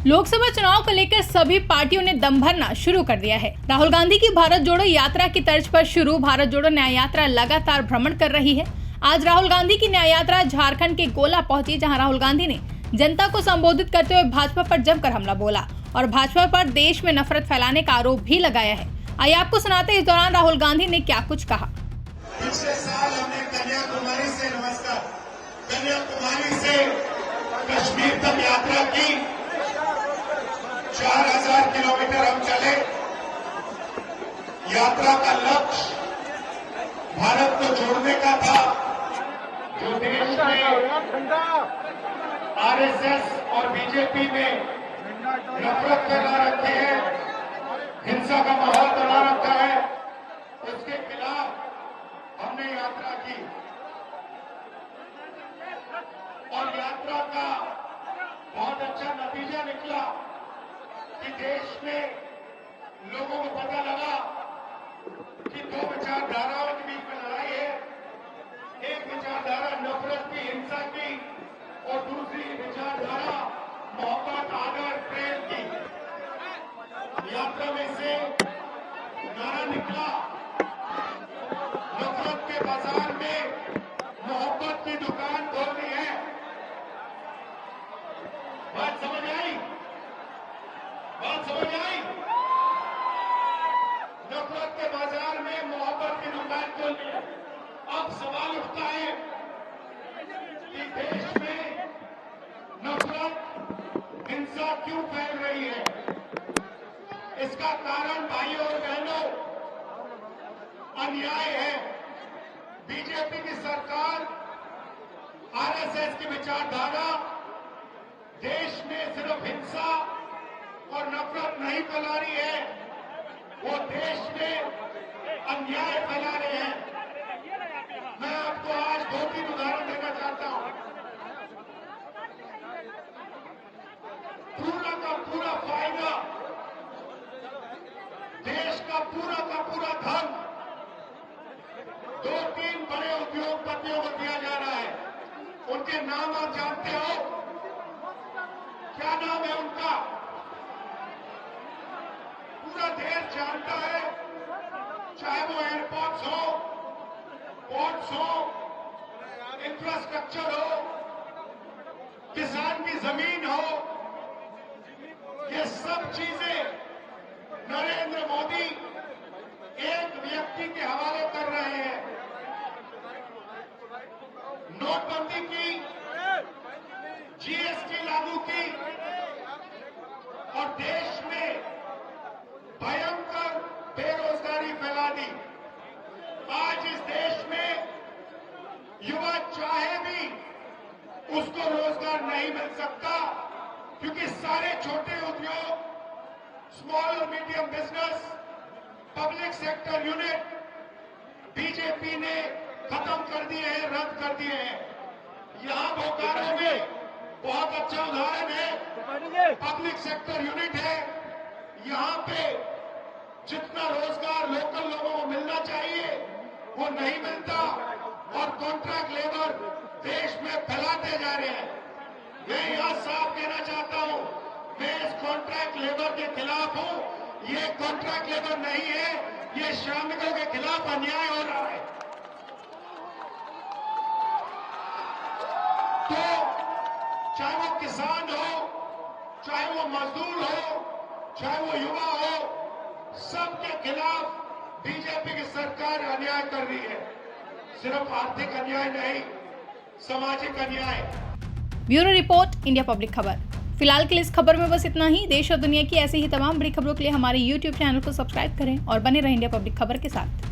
लोकसभा चुनाव को लेकर सभी पार्टियों ने दम भरना शुरू कर दिया है। राहुल गांधी की भारत जोड़ो यात्रा की तर्ज पर शुरू भारत जोड़ो न्याय यात्रा लगातार भ्रमण कर रही है। आज राहुल गांधी की न्याय यात्रा झारखंड के गोला पहुंची, जहां राहुल गांधी ने जनता को संबोधित करते हुए भाजपा पर जमकर हमला बोला और भाजपा पर देश में नफरत फैलाने का आरोप भी लगाया है। आइए आपको सुनाते हैं इस दौरान राहुल गांधी ने क्या कुछ कहा। पिछले साल हमने कन्याकुमारी से कश्मीर तक यात्रा की। 4000 किलोमीटर हम चले। यात्रा का लक्ष्य भारत को जोड़ने का था। जो देश में आरएसएस और बीजेपी ने नफरत फैला रखी है, हिंसा का माहौल बना रखा है, उसके खिलाफ हमने यात्रा की। और यात्रा का बहुत अच्छा नतीजा निकला कि देश में लोगों को पता लगा कि दो विचारधाराओं के बीच में लड़ाई है। एक विचारधारा नफरत की, हिंसा की, और दूसरी विचारधारा मोहब्बत, आदर, प्रेम की। यात्रा में से नारा निकला, नफरत के बाजार में मोहब्बत की दुकान खोलनी है। बात समझ आई? बात समझ आई? नफरत के बाजार में मोहब्बत की दुकान खोलनी है। अब सवाल उठता है कि देश में नफरत, हिंसा क्यों फैल रही है? इसका कारण भाइयों और बहनों अन्याय है। बीजेपी की सरकार आरएसएस की विचारधारा देश में सिर्फ हिंसा और नफरत नहीं फैला रही है, वो देश में अन्याय फैला रहे हैं। मैं आपको आज 2-3 उदाहरण देना चाहता हूं। पूरा का पूरा फायदा, देश का पूरा धन 2-3 बड़े उद्योगपतियों को दिया जा रहा है। उनके नाम आप जानते हो? क्या नाम है उनका? पूरा देश जानता है। चाहे वो एयरपोर्ट्स हो, पोर्ट्स हो, इंफ्रास्ट्रक्चर हो, किसान की जमीन हो, ये सब चीजें नरेंद्र मोदी एक व्यक्ति के हवाले कर रहे हैं। नोटबंदी की, जीएसटी लागू की और देश में भयंकर बेरोजगारी फैला दी। आज इस देश में युवा चाहे भी उसको रोजगार नहीं मिल सकता, क्योंकि सारे छोटे उद्योग, स्मॉल और medium business, public sector unit BJP ने खत्म कर दिए हैं, रद्द कर दिए हैं। यहां बोकारो में बहुत अच्छा उदाहरण है, पब्लिक सेक्टर यूनिट है। यहां पे जितना रोजगार लोकल लोगों को मिलना चाहिए वो नहीं मिलता और कॉन्ट्रैक्ट लेबर देश में फैलाते जा रहे हैं। मैं यहां साफ कहना चाहता हूं, मैं इस कॉन्ट्रैक्ट लेबर के खिलाफ हूं। ये कॉन्ट्रैक्ट लेबर नहीं है, ये श्रमिकों के खिलाफ अन्याय हो रहा है। तो चाहे वो किसान हो, चाहे वो मजदूर हो, चाहे वो युवा हो, सबके खिलाफ बीजेपी की सरकार अन्याय कर रही है। सिर्फ आर्थिक अन्याय नहीं, सामाजिक अन्याय। ब्यूरो रिपोर्ट, इंडिया पब्लिक खबर। फिलहाल के लिए इस खबर में बस इतना ही। देश और दुनिया की ऐसी ही तमाम बड़ी खबरों के लिए हमारे YouTube चैनल को सब्सक्राइब करें और बने रहें इंडिया पब्लिक खबर के साथ।